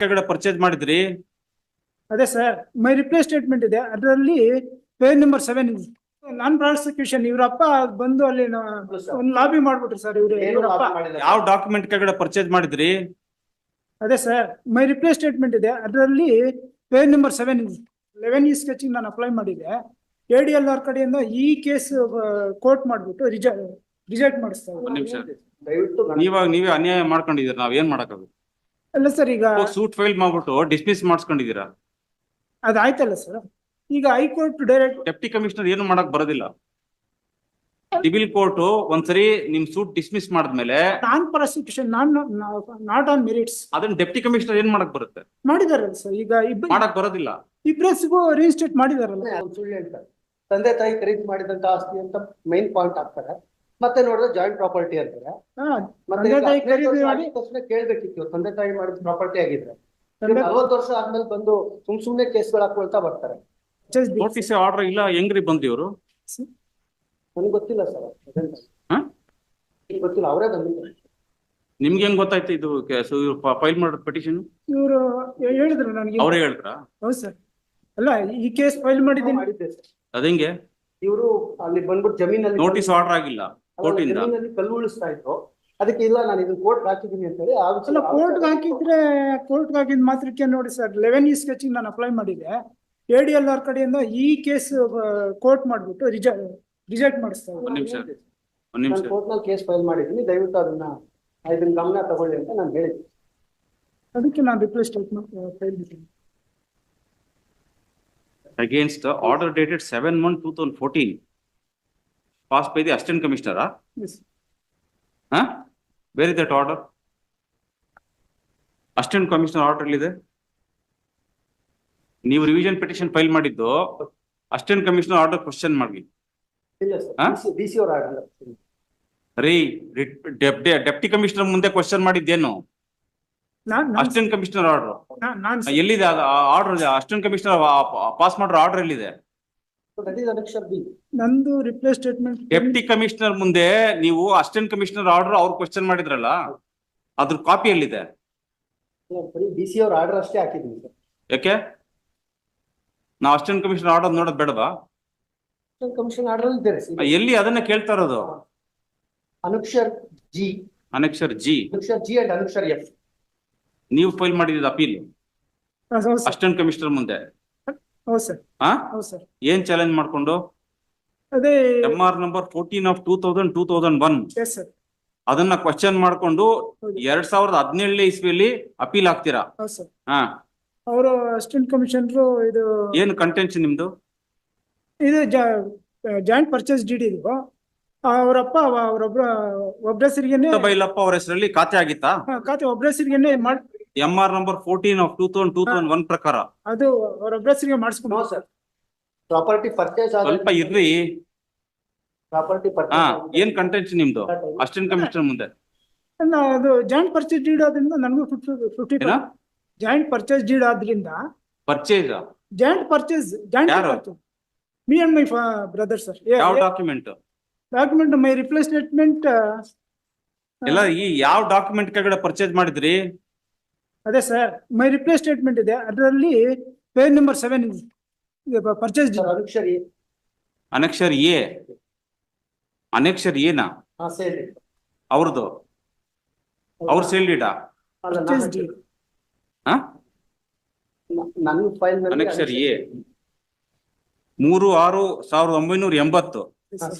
ಕೆಳಗಡೆ ಪರ್ಚೇಸ್ ಮಾಡಿದ್ರಿ? ಅದೇ ಸರ್, ಮೈ ರಿಪ್ಲೇ ಸ್ಟೇಟ್ಮೆಂಟ್ ಇದೆ, ಅದರಲ್ಲಿ ಪೇಜ್ ನಂಬರ್ 7 ಇದೆ. ನಾನ್ ಪ್ರಾಸಿಕ್ಯೂಷನ್ ಇವರಪ್ಪ ಬಂದು ಅಲ್ಲಿ ಒಂದು ಲಾಬಿ ಮಾಡ್ಬಿಟ್ರು ಸರ್ ಇವರಪ್ಪ. ಯಾವ ಡಾಕ್ಯುಮೆಂಟ್ ಕೆಳಗಡೆ ಪರ್ಚೇಸ್ ಮಾಡಿದ್ರಿ? ಅದೇ ಸರ್, ಮೈ ರಿಪ್ಲೇ ಸ್ಟೇಟ್ಮೆಂಟ್ ಇದೆ, ಅದರಲ್ಲಿ ಪೇಜ್ ನಂಬರ್ 7 ಇದೆ. 11 ಸ್ಕೆಚಿಂಗ್ ನಾನು ಅಪ್ಲೈ ಮಾಡಿದೆ. ADLR ಕಡೆಯಿಂದ ಈ ಕೇಸ್ ಕೋರ್ಟ್ ಮಾಡ್ಬಿಟ್ಟು ರಿಜೆಕ್ಟ್ ಮಾಡಿಸ್ತಾ ಒಂದ್ ನಿಮಿಷ, ನೀವೇ ಅನ್ಯಾಯ ಮಾಡ್ಕೊಂಡಿದೀರ, ನಾವ್ ಏನ್ ಮಾಡಕ್ಕಾಗುತ್ತೆ? ಅಲ್ಲ ಸರ್, ಈಗ ಸೂಟ್ ಫೈಲ್ ಮಾಡ್ಬಿಟ್ಟು ಡಿಸ್ಮಿಸ್ ಮಾಡಿಸ್ಕೊಂಡಿದೀರಾ. ಅದಾಯ್ತಲ್ಲ ಸರ್. ಈಗ ಹೈಕೋರ್ಟ್ ಡೈರೆಕ್ಟ್ ಡೆಪ್ಟಿ ಕಮಿಷನರ್ ಏನು ಮಾಡಕ್ ಬರೋದಿಲ್ಲ. ಸಿವಿಲ್ ಕೋರ್ಟ್ ಒಂದ್ಸರಿ ನಿಮ್ ಸೂಟ್ ಡಿಸ್ಮಿಸ್ ಮಾಡಿದ್ಮೇಲೆ non prosecution not on merits ಅದನ್ನ ಡೆಪ್ಟಿ ಕಮಿಷನರ್ ಏನ್ ಮಾಡಕ್ ಬರುತ್ತೆ? ಮಾಡಿದಾರಲ್ಲ ಸರ್. ಈಗ ಮಾಡಕ್ ಬರೋದಿಲ್ಲ. ಇಬ್ಬರಿಗೂ ರಿಜಿಸ್ಟ್ರೇಟ್ ಮಾಡಿದಾರಲ್ಲ. ಸುಳ್ಳು ಹೇಳ್ತಾರೆ, ತಂದೆ ತಾಯಿ ಖರೀದಿ ಮಾಡಿದಂತ ಆಸ್ತಿ ಅಂತ ಮೈನ್ ಪಾಯಿಂಟ್ ಆಗ್ತಾರೆ. ಮತ್ತೆ ನೋಡಿದ್ರೆ ಜಾಯಿಂಟ್ ಪ್ರಾಪರ್ಟಿ ಅಂತಾರೆ. ಮತ್ತೆ ಕೇಳ್ಬೇಕಿತ್ತು, ತಂದೆ ತಾಯಿ ಮಾಡಿದ ಪ್ರಾಪರ್ಟಿ ಆಗಿದ್ರೆ 40 ವರ್ಷ ಆದ್ಮೇಲೆ ಬಂದು ಸುಮ್ನೆ ಕೇಸ್ಗಳು ಹಾಕೊಳ್ತಾ ಬರ್ತಾರೆ. ನೋಟಿಸ್ ಆರ್ಡರ್ ಇಲ್ಲ, ಹೆಂಗ್ರಿ ಬಂದ್ರಿ ಇವರು? ನನಗೆ ಗೊತ್ತಿಲ್ಲ ಸರ್, ಗೊತ್ತಿಲ್ಲ, ಅವರೇ ಬಂದಿದ್ದಾರೆ. ನಿಮ್ಗೆ ಹೆಂಗ್ ಗೊತ್ತಾಯ್ತು ಇದು ಫೈಲ್ ಮಾಡೋದು ಪಿಟಿಷನ್? ಇವರು ಹೇಳಿದ್ರು ನನಗೆ. ಅವರೇ ಹೇಳಿದ್ರಾ? ಹೌದು ಸರ್. ಅಲ್ಲ, ಈ ಕೇಸ್ ಫೈಲ್ ಮಾಡಿದ್ದೀನಿ. ಅದಂಗೆ ಇವರು ಅಲ್ಲಿ ಬಂದ್ಬಿಟ್ಟು ಜಮೀನಲ್ಲಿ ನೋಟಿಸ್ ಆರ್ಡರ್ ಆಗಿಲ್ಲ ಕೋರ್ಟಿಂದ, ಜಮೀನಲ್ಲಿ ಕಲ್ಲು ಉಳಿಸ್ತಾ ಇದ್ರು. ಅದಕ್ಕೆ ಇಲ್ಲ, ನಾನು ಇದನ್ನ ಕೋರ್ಟ್ ಹಾಕಿದ್ದೀನಿ ಅಂತ ಹೇಳಿ ಅಲ್ಲ, ಕೋರ್ಟ್ ಹಾಕಿದ ಮಾತ್ರಕ್ಕೆ ನೋಡಿ ಸರ್, 11 ಸ್ಕೆಚಿಂಗ್ ನಾನು ಅಪ್ಲೈ ಮಾಡಿದೆ. ADLR ಕಡೆಯಿಂದ ಈ ಕೇಸ್ ಕೋರ್ಟ್ ಮಾಡ್ಬಿಟ್ಟು ರಿಜೆಕ್ಟ್ ಮಾಡಿಸ್ತಾ ಒಂದ್ ನಿಮಿಷ ಕೋರ್ಟ್ ನಲ್ಲಿ ಕೇಸ್ ಫೈಲ್ ಮಾಡಿದ್ದೀನಿ, ದಯವಿಟ್ಟು ಇದನ್ನ ಗಮನ ತಗೊಳ್ಳಿ ಅಂತ ನಾನು ಹೇಳಿದ್ದೆ. ಅದಕ್ಕೆ ನಾನು ರಿಕ್ವೆಸ್ಟ್ ಫೈಲ್ ಮಾಡಿದ್ದೀನಿ. Against the order dated 7/1/2014 passed by the Assistant Commissioner. Yes. Where is that order? Assistant Commissioner order ಇದೆ. ನೀವು ರಿವಿಷನ್ ಪಿಟಿಷನ್ ಫೈಲ್ ಮಾಡಿದ್ದು ಅಸಿಸ್ಟೆಂಟ್ ಕಮಿಷನರ್ ಆರ್ಡರ್ ಕ್ವಶನ್ ಮಾಡಿ. ಇಲ್ಲ ಸರ್, DC ಅವರ ಆರ್ಡರ್. ರೀ, ಡೆಪ್ಟಿ ಕಮಿಷನರ್ ಮುಂದೆ question ಮಾಡಿದ್ದೇನು? Assistant commissioner order ಎಲ್ಲಿದೆ? Order assistant commissioner pass ಮಾಡೋ ಆರ್ಡರ್ ಎಲ್ಲಿದೆ? ನಂದು ರಿಪ್ಲೇ ಸ್ಟೇಟ್ಮೆಂಟ್. ಡೆಪ್ಟಿ ಕಮಿಷನರ್ ಮುಂದೆ ನೀವು ಅಸಿಸ್ಟೆಂಟ್ ಕಮಿಷನರ್ ಆರ್ಡರ್ ಅವ್ರು ಕ್ವಶನ್ ಮಾಡಿದ್ರಲ್ಲ, ಅದ್ರ ಕಾಪಿ ಎಲ್ಲಿದೆ? DC ಅವರ ಆರ್ಡರ್ ಅಷ್ಟೇ ಹಾಕಿದ್ದೀನಿ ಸರ್. ಯಾಕೆ ನಾವು ಅಸಿಸ್ಟೆಂಟ್ ಕಮಿಷನರ್ ಆರ್ಡರ್ ನೋಡೋದು ಬೇಡವಾ? ಕಮಿಷನ್ ಆರ್ಡರ್ ಇದ್ದಾರೆ ಎಲ್ಲಿ ಅದನ್ನ ಕೇಳ್ತಾ ಇರೋದು? ಅನುಕ್ಷರ್ G ಅಂಡ್ ಅನುಕ್ಷರ್ F. ನೀವು ಫೈಲ್ ಮಾಡಿದ ಅಪೀಲ್ ಅಸಿಸ್ಟೆಂಟ್ ಕಮಿಷನರ್ ಮುಂದೆ. ಹೌದು ಸರ್. ಏನ್ ಚಾಲೆಂಜ್ ಮಾಡ್ಕೊಂಡು? ಅದೇ MR ನಂಬರ್ 14/2001. Yes sir. ಅದನ್ನ ಕ್ವಶನ್ ಮಾಡ್ಕೊಂಡು 2017 ಇಸ್ವಿಯಲ್ಲಿ ಅಪೀಲ್ ಹಾಕ್ತೀರಾ? ಹೌದು ಸರ್. ಅವರು ಅಸಿಸ್ಟೆಂಟ್ ಕಮಿಷನರ್ ಇದು ಏನು ಕಂಟೆನ್ಷನ್ ನಿಮ್ದು? ಇದು ಜಾಯಿಂಟ್ ಪರ್ಚೇಸ್ ಡೀಡ್ ಇದು. ಅವರಪ್ಪ ಒಬ್ಬರ ಹೆಸರಿಗೆನೆ ಬೈಲಪ್ಪ ಅವ್ರ ಹೆಸರಲ್ಲಿ ಖಾತೆ ಆಗಿತ್ತಾ? ಖಾತೆ ಒಬ್ಬರ ಹೆಸರಿಗೆನೆ MR ನಂಬರ್ 14/2001 ಪ್ರಕಾರ ಅದು ಅವರೊಬ್ಬರ ಹೆಸರಿಗೆ ಮಾಡಿಸ್ಕೊಂಡು. ಸರ್, ಪ್ರಾಪರ್ಟಿ ಪರ್ಚೇಸ್ ಸ್ವಲ್ಪ ಇರ್ರಿ. ಪ್ರಾಪರ್ಟಿ ಏನ್ ಕಂಟೆನ್ಷನ್ ನಿಮ್ದು ಅಸಿಸ್ಟೆಂಟ್ ಕಮಿಷನರ್ ಮುಂದೆ? ಅದು ಜಾಯಿಂಟ್ ಪರ್ಚೇಸ್ ಡೀಡ್ ಆದ್ರಿಂದ ನನಗೂ 50 ಜಾಯಿಂಟ್ ಪರ್ಚೇಸ್ ಡೀಡ್ ಆದ್ರಿಂದ joint purchase me and my brother sir. ಯಾವ ಡಾಕ್ಯುಮೆಂಟ್ ಮೈ ರಿಪ್ಲೇ ಸ್ಟೇಟ್ಮೆಂಟ್ ಎಲ್ಲ ಈ ಯಾವ ಡಾಕ್ಯುಮೆಂಟ್ ಕೆಳಗಡೆ ಪರ್ಚೇಸ್ ಮಾಡಿದ್ರಿ? ಅದೇ ಸರ್, ಮೈ ರಿಪ್ಲೇ ಸ್ಟೇಟ್ಮೆಂಟ್ ಇದೆ, ಅದರಲ್ಲಿ ಪೇಜ್ ನಂಬರ್ 7 ಇದೆ. ಪರ್ಚೇಸ್ ಅನೆಕ್ಷರ್ ಏನಾ ಅವ್ರದ್ದು? ಅವ್ರ ಸೇಲ್ ಡೀಡಾ? ನನ್ನ file annexure A 3/6/1980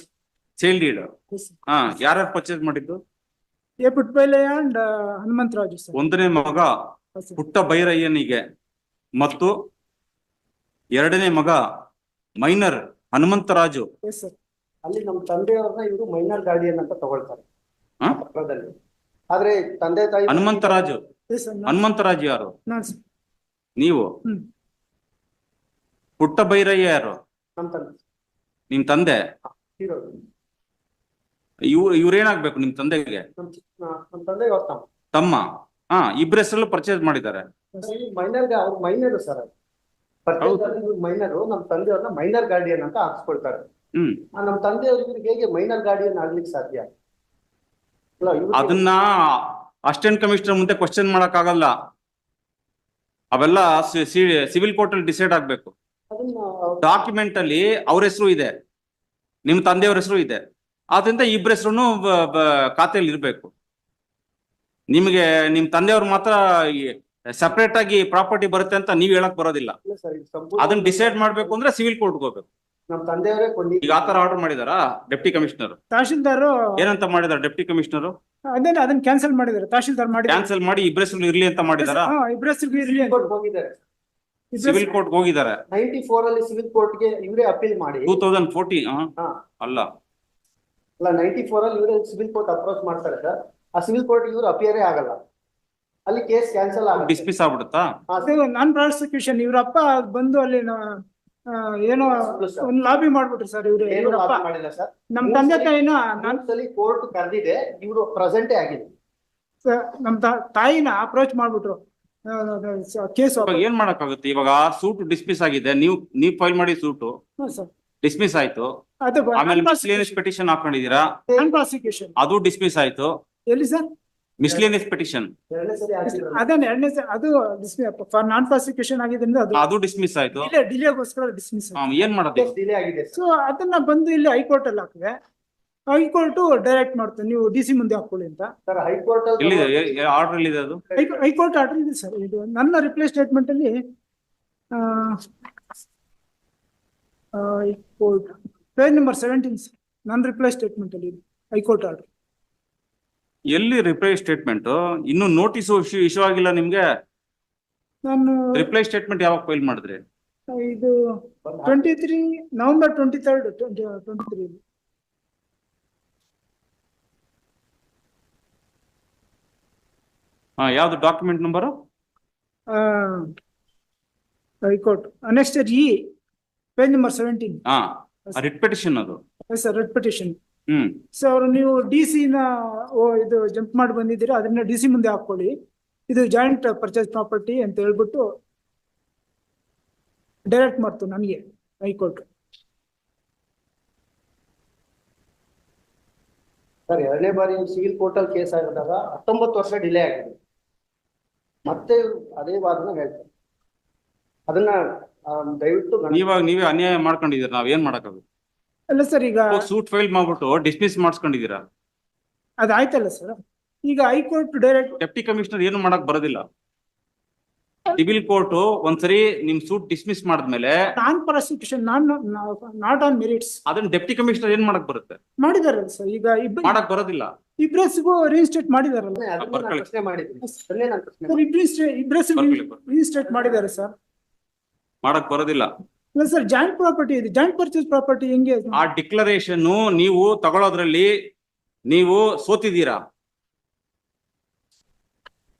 sale deed. ಯಾರ್ಯಾರು ಪರ್ಚೇಸ್ ಮಾಡಿದ್ದು? A Puttabailaiah and Hanumantharaju sir. ಒಂದನೇ ಮಗ ಪುಟ್ಟ ಬೈರಯ್ಯನಿಗೆ ಮತ್ತು ಎರಡನೇ ಮಗ ಮೈನರ್ ಹನುಮಂತರಾಜು. ಅಲ್ಲಿ ನಮ್ಮ ತಂದೆಯವ್ರನ್ನ ಇವರು ಮೈನರ್ ಗಾರ್ಡಿಯನ್ ಅಂತ ತಗೊಳ್ತಾರೆ ಪತ್ರದಲ್ಲಿ. ಆದ್ರೆ ತಂದೆ ತಾಯಿ ಹನುಮಂತರಾಜು ಯಾರು? ನೀವು. ಪುಟ್ಟ ಬೈರಯ್ಯ ಯಾರು? ನಿಮ್ ತಂದೆ. ಇವ್ರೇನಾಗ್ಬೇಕು ನಿಮ್ ತಂದೆಗೆ? ತಮ್ಮ. ಇಬ್ಬರ ಹೆಸರಲ್ಲೂ ಪರ್ಚೇಸ್ ಮಾಡಿದ್ದಾರೆ. ಮೈನರ್ ಸರ್, ಮೈನರ್ ನಮ್ಮ ತಂದೆಯವ್ರನ್ನ ಮೈನರ್ ಗಾರ್ಡಿಯನ್ ಅಂತ ಹಾಕ್ಸ್ಕೊಳ್ತಾರೆ. ನಮ್ಮ ತಂದೆಯವ್ರಿಗೆ ಹೇಗೆ ಮೈನರ್ ಗಾರ್ಡಿಯನ್ ಆಗ್ಲಿಕ್ಕೆ ಸಾಧ್ಯ? ಅದನ್ನ ಅಸಿಸ್ಟೆಂಟ್ ಕಮಿಷನರ್ ಮುಂದೆ ಕ್ವಶನ್ ಮಾಡಕ್ ಆಗಲ್ಲ. ಅವೆಲ್ಲ ಸಿವಿಲ್ ಕೋರ್ಟ್ ಅಲ್ಲಿ ಡಿಸೈಡ್ ಆಗ್ಬೇಕು. ಅದನ್ನ ಡಾಕ್ಯುಮೆಂಟ್ ಅಲ್ಲಿ ಅವ್ರ ಹೆಸರು ಇದೆ, ನಿಮ್ ತಂದೆಯವ್ರ ಹೆಸರು ಇದೆ, ಆದ್ರಿಂದ ಇಬ್ಬರ ಹೆಸರು ಖಾತೆಯಲ್ಲಿ ಇರ್ಬೇಕು. ನಿಮಗೆ ನಿಮ್ ತಂದೆಯವ್ರು ಮಾತ್ರ ಸಪರೇಟ್ ಆಗಿ ಪ್ರಾಪರ್ಟಿ ಬರುತ್ತೆ ಅಂತ ನೀವ್ ಹೇಳಕ್ ಬರೋದಿಲ್ಲ. ಇಲ್ಲ ಸರ್, ಇದು ಸಂಪೂರ್ಣ ಅದನ್ನ ಡಿಸೈಡ್ ಮಾಡ್ಬೇಕು ಅಂದ್ರೆ ಸಿವಿಲ್ ಕೋರ್ಟ್ಗೆ ಹೋಗ್ಬೇಕು. ನಮ್ಮ ತಂದೆಯವರೇ ಈಗ ಆತರ ಆರ್ಡರ್ ಮಾಡಿದಾರಾ ಡೆಪ್ಟಿ ಕಮಿಷನರ್? ತಹಶೀಲ್ದಾರ್ ಏನಂತ ಮಾಡಿದಾರೆ ಡೆಪ್ಟಿ ಕಮಿಷನರ್? ಅದನ್ನ ಕ್ಯಾನ್ಸಲ್ ಮಾಡಿದ್ದಾರೆ, ತಹಶೀಲ್ದಾರ್ ಮಾಡಿದ್ದಾರೆ. ಕ್ಯಾನ್ಸಲ್ ಮಾಡಿ ಇಬ್ಬರ ಹೆಸರು ಇರ್ಲಿ ಅಂತ ಮಾಡಿದಾರಾ? ಇಬ್ಬರ ಹೆಸರು ಇರ್ಲಿ ಅಂತ. ಹೋಗಿದ್ದಾರೆ. ಸಿವಿಲ್ ಕೋರ್ಟ್ ಹೋಗಿದ್ದಾರೆ 94 ಅಲ್ಲಿ ಸಿವಿಲ್ ಕೋರ್ಟ್ಗೆ ಇವರೇ ಅಪೀಲ್ ಮಾಡಿ 2014 ಹಾ ಅಲ್ಲ 94 ಅಲ್ಲಿ ಇವರೇ ಸಿವಿಲ್ ಕೋರ್ಟ್ ಅಪ್ರೋಚ್ ಮಾಡ್ತಾರೆ ಸರ್. ಆ ಸಿವಿಲ್ ಕೋರ್ಟ್ ಇವರು ಅಪಿಯರೇ ಆಗಲ್ಲ, ಅಲ್ಲಿ ಕೇಸ್ ಕ್ಯಾನ್ಸಲ್ ಆಗುತ್ತೆ, ಡಿಸ್ಮಿಸ್ ಆಗ್ಬಿಡುತ್ತಾ? ನಾನ್ ಪ್ರಾಸಿಕ್ಯೂಷನ್ ಇವ್ರಪ್ಪ ಬಂದು ಅಲ್ಲಿ ಏನೋ ಒಂದು ಲಾಬಿ ಮಾಡ್ಬಿಟ್ರು ಸರ್. ಏನು ಇವ್ರಪ್ಪ ಮಾಡಿಲ್ಲ ಸರ್. ನಮ್ ತಂದೆ ತಾಯಿನ ಸಲ ಕೋರ್ಟ್ ಕರೆದಿದೆ, ಇವರು ಪ್ರೆಸೆಂಟೇ ಆಗಿದೆ. ನಮ್ ತಾಯಿನ ಅಪ್ರೋಚ್ ಮಾಡ್ಬಿಟ್ರು ಕೇಸ್. ಇವಾಗ ಏನ್ ಮಾಡಕ್ಕಾಗುತ್ತೆ? ಇವಾಗ ಸೂಟ್ ಡಿಸ್ಮಿಸ್ ಆಗಿದೆ, ನೀವ್ ಫೈಲ್ ಮಾಡಿ ಸೂಟು ಡಿಸ್ಮಿಸ್ ಆಯ್ತು, ಆಮೇಲೆ ಮಿಸ್ಲೇನಿಯಸ್ ಪಿಟಿಷನ್ ಹಾಕೊಂಡಿದೀರಾ, ಪ್ರಾಸಿಕ್ಯೂಷನ್ ಅದು ಡಿಸ್ಮಿಸ್ ಆಯ್ತು. ಎಲ್ಲಿ ಸರ್ ಮಿಸ್ಲೇನಿಯಸ್ ಪಿಟಿಷನ್ ಎರಡನೇ ಸರಿ ಹಾಕಿದ್ರು. ಅದನ್ನ ಅದು ಫಾರ್ ನಾನ್ ಪ್ರಾಸಿಕ್ಯೂಷನ್ ಆಗಿದ್ರಿಂದ ಅದು ಡಿಸ್ಮಿಸ್ ಆಯ್ತು. ಡಿಲೇಗೋಸ್ಕರ ಡಿಸ್ಮಿಸ್. ಏನ್ ಮಾಡೋದು? ಡಿಲೇ ಆಗಿದೆ ಸೊ ಅದನ್ನ ಬಂದು ಇಲ್ಲಿ ಹೈಕೋರ್ಟ್ ಅಲ್ಲಿ ಹಾಕಿದೆ, ಹೈಕೋರ್ಟ್ ಡೈರೆಕ್ಟ್ ಮಾಡ್ತಾರೆ ನೀವು DC ಮುಂದೆ ಹಾಕೊಳ್ಳಿ ಅಂತ. ಸರ್ ಹೈಕೋರ್ಟ್ ಎಲ್ಲಿದೆ ಆರ್ಡರ್? ಎಲ್ಲಿದೆ ಅದು? ಹೈಕೋರ್ಟ್ ಆರ್ಡರ್ ಇದೆ ಸರ್. ಇದು ನನ್ನ ರಿಪ್ಲೈ ಸ್ಟೇಟ್ಮೆಂಟ್ ಅಲ್ಲಿ ಹೈಕೋರ್ಟ್ ಪೇಜ್ ನಂಬರ್ 17 ನನ್ನ ರಿಪ್ಲೈ ಸ್ಟೇಟ್ಮೆಂಟ್ ಅಲ್ಲಿ ಹೈಕೋರ್ಟ್ ಆರ್ಡರ್. ಎಲ್ಲಿ ರಿಪ್ಲೈ ಸ್ಟೇಟ್ಮೆಂಟ್? ಇನ್ನು ನೋಟಿಸ್ ಇಶ್ಯೂ ಆಗಿಲ್ಲ ನಿಮ್ಗೆ? ನಾನು ರಿಪ್ಲೈ ಸ್ಟೇಟ್ಮೆಂಟ್ ಯಾವಾಗ ಫೈಲ್ ಮಾಡಿದ್ರಿ? ಇದು 23 ನವೆಂಬರ್ 23rd 23. ಯಾವ್ದು document number? High court next page number 17. Writ petition ಅದು. Sir writ petition. Hmm. So ಅವರು ನೀವು DC ಇದು ಜಂಪ್ ಮಾಡಿ ಬಂದಿದ್ದೀರಾ, ಅದನ್ನ DC ಮುಂದೆ ಹಾಕೊಳ್ಳಿ, ಇದು ಜಾಯಿಂಟ್ ಪರ್ಚೇಸ್ ಪ್ರಾಪರ್ಟಿ ಅಂತ ಹೇಳ್ಬಿಟ್ಟು ಡೈರೆಕ್ಟ್ ಮಾಡ್ತು ನನಗೆ ಹೈಕೋರ್ಟ್. ಸರ್ ಎರಡನೇ ಬಾರಿ ಸಿವಿಲ್ ಕೋರ್ಟ್ ಅಲ್ಲಿ ಕೇಸ್ ಆಗಿದಾಗ 19 ವರ್ಷ ಡಿಲೇ ಆಗಿದೆ. ಮತ್ತೆ ಇವ್ರು ಅದೇ ವಾದನ ಹೇಳ್ತಾರೆ. ಅದನ್ನ ದಯವಿಟ್ಟು ನೀವೇ ಅನ್ಯಾಯ ಮಾಡ್ಕೊಂಡಿದೀರ, ನಾವ್ ಏನ್ ಮಾಡಕ್ಕಾಗುತ್ತೆ? ಅಲ್ಲ ಸರ್, ಈಗ ಸೂಟ್ ಫೈಲ್ ಮಾಡ್ಬಿಟ್ಟು ಡಿಸ್ಮಿಸ್ ಮಾಡಿಸ್ಕೊಂಡಿದೀರಾ, ಅದಾಯ್ತಲ್ಲ ಸರ್. ಈಗ ಹೈಕೋರ್ಟ್ ಡೈರೆಕ್ಟ್ ಡೆಪ್ಟಿ ಕಮಿಷನರ್ ಏನು ಮಾಡಕ್ ಬರೋದಿಲ್ಲ. ಸಿವಿಲ್ ಕೋರ್ಟ್ ಒಂದ್ಸರಿ ನಿಮ್ ಸೂಟ್ ಡಿಸ್ಮಿಸ್ ಮಾಡಿದ್ಮೇಲೆ non prosecution not on merits, ಅದನ್ನ ಡೆಪ್ಟಿ ಕಮಿಷನರ್ ಏನ್ ಮಾಡಕ್ ಬರುತ್ತೆ? ಮಾಡಿದಾರಲ್ಲ ಸರ್. ಈಗ ಮಾಡಕ್ ಬರೋದಿಲ್ಲ. ಇಬ್ರಸ್ಗೂ ರೀಇನ್ಸ್ಟೇಟ್ ಮಾಡಿದಾರಲ್ಲ ಪ್ರಶ್ನೆ ಮಾಡಿದ್ದೀನಿ. ಇಬ್ರಸ್ಗೂ ರೀಇನ್ಸ್ಟೇಟ್ ಮಾಡಿದ್ದಾರೆ ಸರ್. ಮಾಡಕ್ ಬರೋದಿಲ್ಲ. ಇಲ್ಲ ಸರ್, ಜಾಯಿಂಟ್ ಪ್ರಾಪರ್ಟಿ ಇದೆ, ಜಾಯಿಂಟ್ ಪರ್ಚೇಸ್ ಪ್ರಾಪರ್ಟಿ ಹೆಂಗೆ? ಆ ಡಿಕ್ಲರೇಷನ್ ನೀವು ತಗೊಳ್ಳೋದ್ರಲ್ಲಿ ನೀವು ಸೋತಿದ್ದೀರಾ,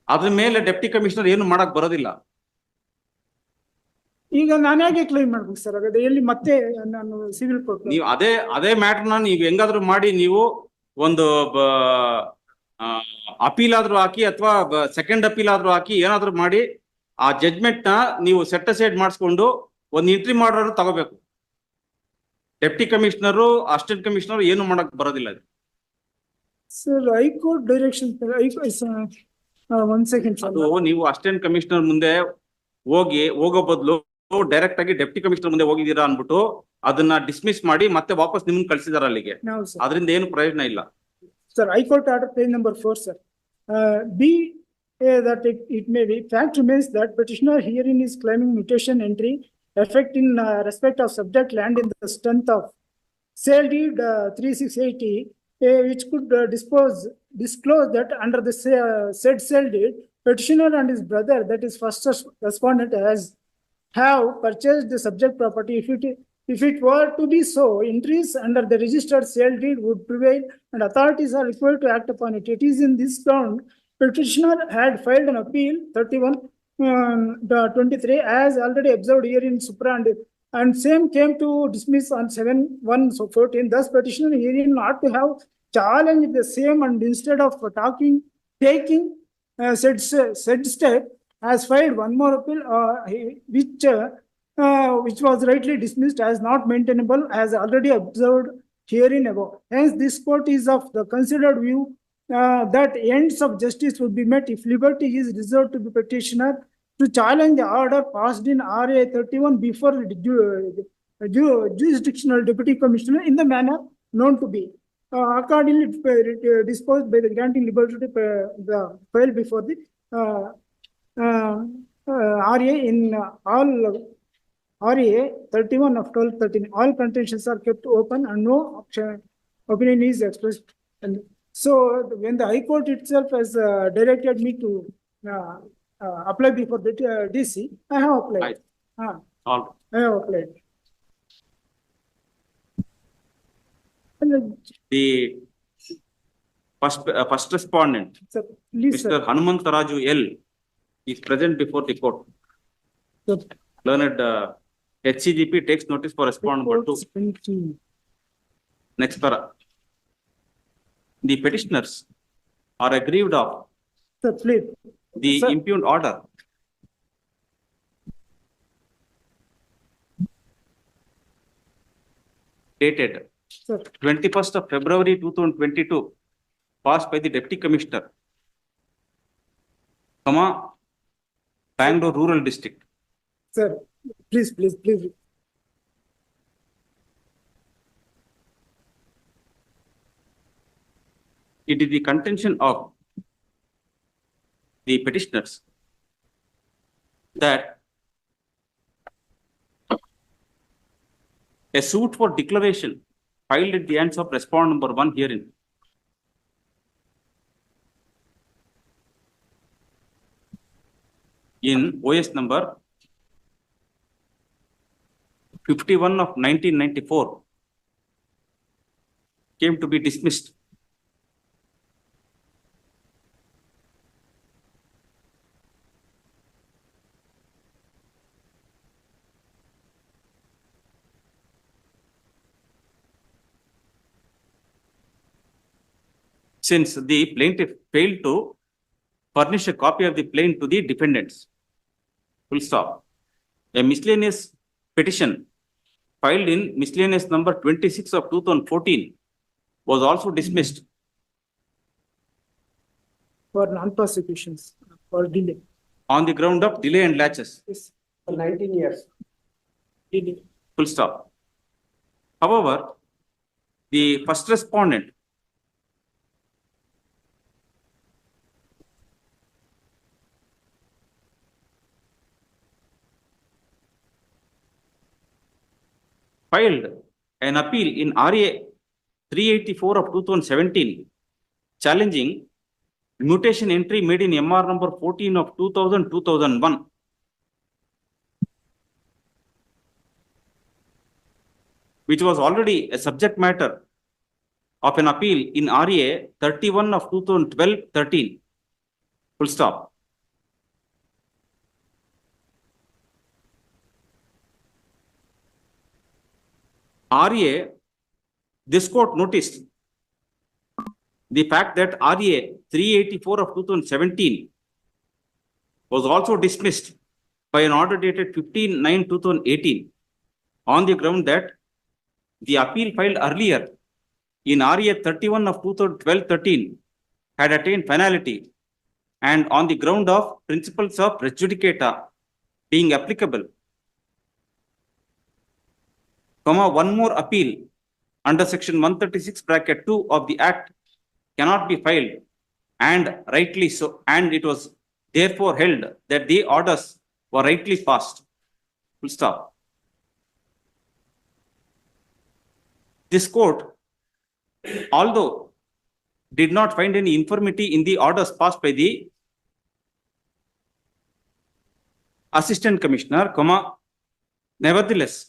ಅದ್ರ ಮೇಲೆ ಡೆಪ್ಟಿ ಕಮಿಷನರ್ ಏನು ಮಾಡಕ್ ಬರೋದಿಲ್ಲ. ಈಗ ನಾನು ಹೇಗೆ ಕ್ಲೈಮ್ ಮಾಡ್ಬೇಕು ಸರ್? ಹಾಗಾದ್ರೆ ಎಲ್ಲಿ ಮತ್ತೆ ನಾನು ಸಿವಿಲ್ ಕೋರ್ಟ್ ನೀವು ಅದೇ ಮ್ಯಾಟರ್ನ ನೀವು ಹೆಂಗಾದ್ರೂ ಮಾಡಿ ನೀವು ಒಂದು ಅಪೀಲ್ ಆದ್ರೂ ಹಾಕಿ ಅಥವಾ ಸೆಕೆಂಡ್ ಅಪೀಲ್ ಆದ್ರೂ ಹಾಕಿ ಏನಾದ್ರೂ ಮಾಡಿ ಆ ಜಡ್ಜ್ಮೆಂಟ್ ನ ನೀವು ಸೆಟ್ ಅಸೈಡ್ ಮಾಡಿಸ್ಕೊಂಡು ಒಂದು ಎಂಟ್ರಿ ಮಾಡೋರು ತಗೋಬೇಕು. ಡೆಪ್ಟಿ ಕಮಿಷನರು ಅಸಿಸ್ಟೆಂಟ್ ಕಮಿಷನರ್ ಏನು ಮಾಡಕ್ ಬರೋದಿಲ್ಲ ಸರ್. ಹೈಕೋರ್ಟ್ ಡೈರೆಕ್ಷನ್ ಒಂದ್ ಸೆಕೆಂಡ್. ಅದು ನೀವು ಅಸಿಸ್ಟೆಂಟ್ ಕಮಿಷನರ್ ಮುಂದೆ ಹೋಗೋ ಬದಲು ಡೈರೆಕ್ಟ್ ಆಗಿ ಡೆಪ್ಟಿ ಕಮಿಷನರ್ ಮುಂದೆ ಹೋಗಿದ್ದೀರಾ ಅನ್ಬಿಟ್ಟು ಅದನ್ನ ಡಿಸ್ಮಿಸ್ ಮಾಡಿ ಮತ್ತೆ ವಾಪಸ್ ನಿಮ್ಗೆ ಕಳ್ಸಿದಾರ ಅಲ್ಲಿಗೆ. ಅದರಿಂದ ಏನು ಪ್ರಯೋಜನ ಇಲ್ಲ sir. High court order page number 4 sir. B that it may be fact remains that petitioner herein is claiming mutation entry effect in respect of subject land in the strength of sale deed 3680 which could disclose that under the said sale deed petitioner and his brother, that is first respondent, have purchased the subject property. If it were to be so, entries under the registered sale deed would prevail and authorities are required to act upon it. It is in this ground petitioner had filed an appeal 31/23 as already observed here in Supra, and same came to dismiss on 7/1/14. Thus petitioner herein ought to have challenged the same, and instead of taking said step has filed one more appeal which was rightly dismissed as not maintainable as already observed herein above. Hence this court is of the considered view that ends of justice would be met if liberty is reserved to the petitioner to challenge the order passed in RA 31 before the jurisdictional deputy commissioner in the manner known to be accordingly disposed by the granting liberty to the file before the RA in all RA 31 of 1213. All contentions are kept open and no opinion is expressed. And so when the High Court itself has directed me to apply before the DC, I have applied. All I have applied. the first respondent, Sir, please, Mr. sir. Hanumantaraju L, is present before the court. Sir. Learned HCGP takes notice for respondent number 2. Next para. The petitioners are aggrieved of Sir, please. the Sir. impugned order dated Sir, 21st of February 2022, passed by the Deputy Commissioner, Bangalore Rural District. sir, please. It is the contention of the petitioners that a suit for declaration filed at the hands of respondent number 1 herein in OS number 51 of 1994 came to be dismissed. Since the plaintiff failed to furnish a copy of the plaint to the defendants. Full stop. A miscellaneous petition filed in miscellaneous number 26 of 2014 was also dismissed For non-prosecutions, for delay. on the ground of delay and laches. Yes, For 19 years. delay. Full stop. However, the first respondent filed an appeal in RA 384 of 2017 challenging mutation entry made in MR number 14 of 2000-2001. Which was already a subject matter of an appeal in RA 31 of 2012-13. Full stop. RA, this court noticed the fact that RA 384 of 2017 was also dismissed by an order dated 15/9/2018 on the ground that the appeal filed earlier in RA 31 of 2012-13 had attained finality, and on the ground of principles of res judicata being applicable, one more appeal under section 136(2) of the Act cannot be filed, and rightly so, and it was therefore held that the orders were rightly passed. Full stop. This court, although did not find any infirmity in the orders passed by the Assistant Commissioner, nevertheless,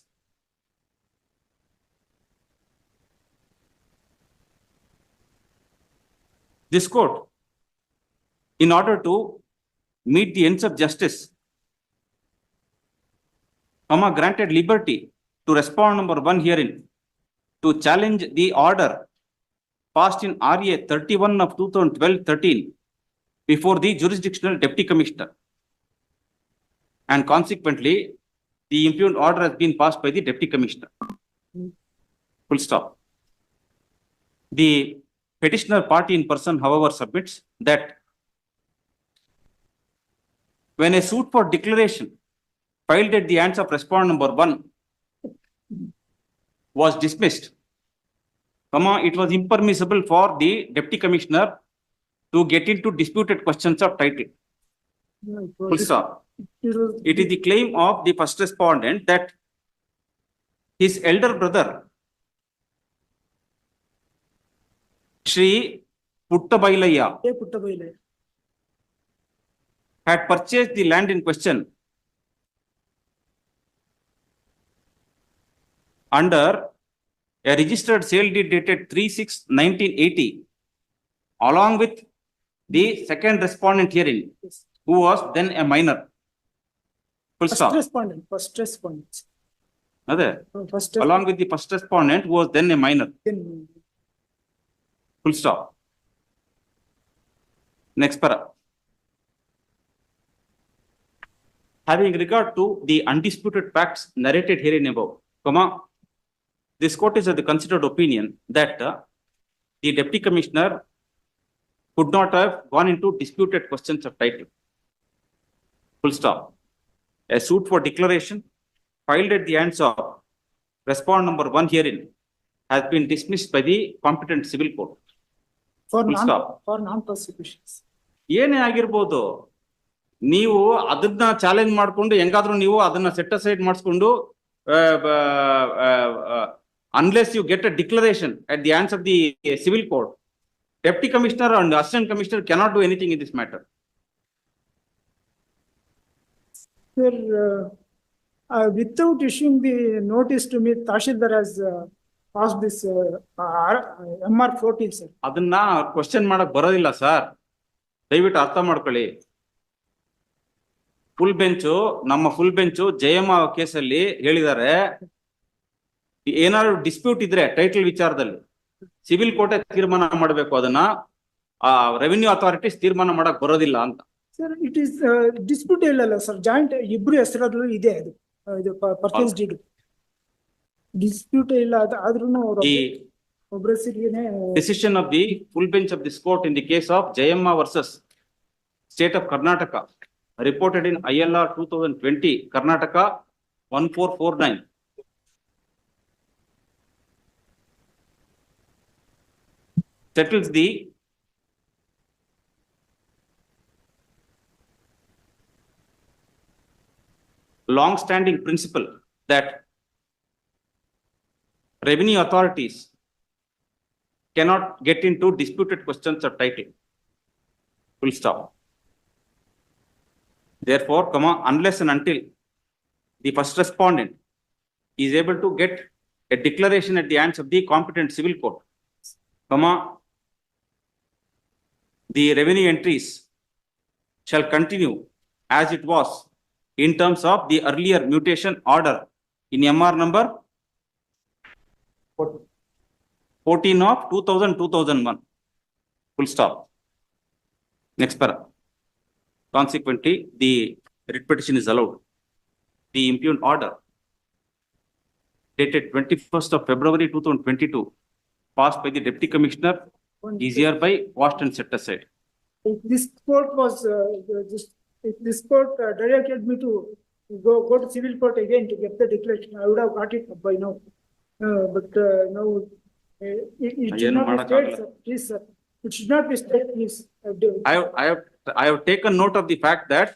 this court, in order to meet the ends of justice, granted liberty to respond number 1 herein to challenge the order passed in RA 31 of 2012-13 before the jurisdictional deputy commissioner. And consequently, the impugned order has been passed by the deputy commissioner. Full stop. The petitioner party in person, however, submits that when a suit for declaration filed at the hands of respondent number 1 was dismissed, comma, it was impermissible for the deputy commissioner to get into disputed questions of title. Full stop. It is the claim of the first respondent that his elder brother, Shri Puttabailaya, had purchased the land in question under a registered sale deed dated 3/6/1980, along with the second respondent herein, who was then a minor. Full stop. First respondent. Other, First along with the first respondent who was then a minor. respondent. Full stop. Next para. Having regard to the undisputed facts narrated herein above, comma, this court is of the considered opinion that the deputy commissioner could not have gone into disputed questions of title. Full stop. A suit for declaration filed at the hands of respondent number 1 herein has been dismissed by the competent civil court. For Full stop. non-persecutions. ಏನೇ ಆಗಿರ್ಬೋದು, ನೀವು ಅದನ್ನ challenge ಮಾಡ್ಕೊಂಡು ಹೆಂಗಾದ್ರೂ ನೀವು ಅದನ್ನ set aside ಮಾಡಿಸ್ಕೊಂಡು unless you get a declaration at the hands of the civil court, deputy commissioner and assistant commissioner cannot do anything in this matter. Sir, without issuing the notice to me, Tashildar has passed this MR 14, sir. ಅದನ್ನ question ಮಾಡಕ್ ಬರೋದಿಲ್ಲ sir, ದಯವಿಟ್ಟು ಅರ್ಥ ಮಾಡ್ಕೊಳ್ಳಿ. Full bench, ನಮ್ಮ full bench Jayamma ಕೇಸಲ್ಲಿ ಹೇಳಿದ್ದಾರೆ, ಏನಾದ್ರು ಡಿಸ್ಪ್ಯೂಟ್ ಇದ್ರೆ ಟೈಟಲ್ ವಿಚಾರದಲ್ಲಿ ಸಿವಿಲ್ ಕೋರ್ಟ್ ತೀರ್ಮಾನ ಮಾಡಬೇಕು, ಅದನ್ನ ರೆವಿನ್ಯೂ ಅಥಾರಿಟೀಸ್ ತೀರ್ಮಾನ ಮಾಡಕ್ ಬರೋದಿಲ್ಲ ಅಂತ. ಸರ್, ಇಟ್ ಇಸ್ ಡಿಸ್ಪ್ಯೂಟ್ ಇಲ್ಲ ಸರ್, ಜಾಯಿಂಟ್ ಇಬ್ರು ಹೆಸರಲ್ಲೂ ಇದೆ ಅದು, ಇದು ಪರ್ಚೇಸ್ ಡೀಡ್ ಡಿಸ್ಪ್ಯೂಟ್ ಇಲ್ಲ, ಆದ್ರೂ ಈ ಒಬ್ಬರ ಹೆಸರಿಗೆನೆ decision of the full bench of this court in the case of Jayamma versus State of Karnataka, reported in ILR 2020, Karnataka 1449. Settles the long-standing principle that revenue authorities cannot get into disputed questions of title. Full stop. Therefore, comma, unless and until the first respondent is able to get a declaration at the hands of the competent civil court, comma, the revenue entries shall continue as it was in terms of the earlier mutation order in MR number 14 of 2000-2001. Full stop. Next para. Consequently, the writ petition is allowed. The impugned order dated 21st of February 2022, passed by the Deputy Commissioner, is hereby quashed and set aside. If this court was if this court directed me to go to civil court again to get the declaration, I would have got it by now. But now it should not be stayed, sir. Please, sir. It should not be stayed, please. I have taken note of the fact that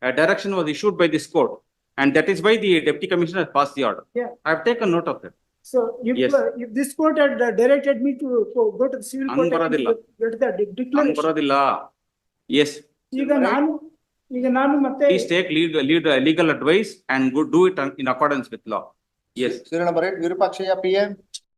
a direction was issued by this court, and that is why the Deputy Commissioner has passed the order. Yeah. I have taken note of that. So if Yes. if this court had directed me to go to the civil court and Anbaradilla. get the declaration, ಬರೋದಿಲ್ಲ. Yes. ಈಗ ನಾನು ಮತ್ತೆ Please take legal advice and do it in accordance with law. Yes. Serial number 8, Virupakshaya PM.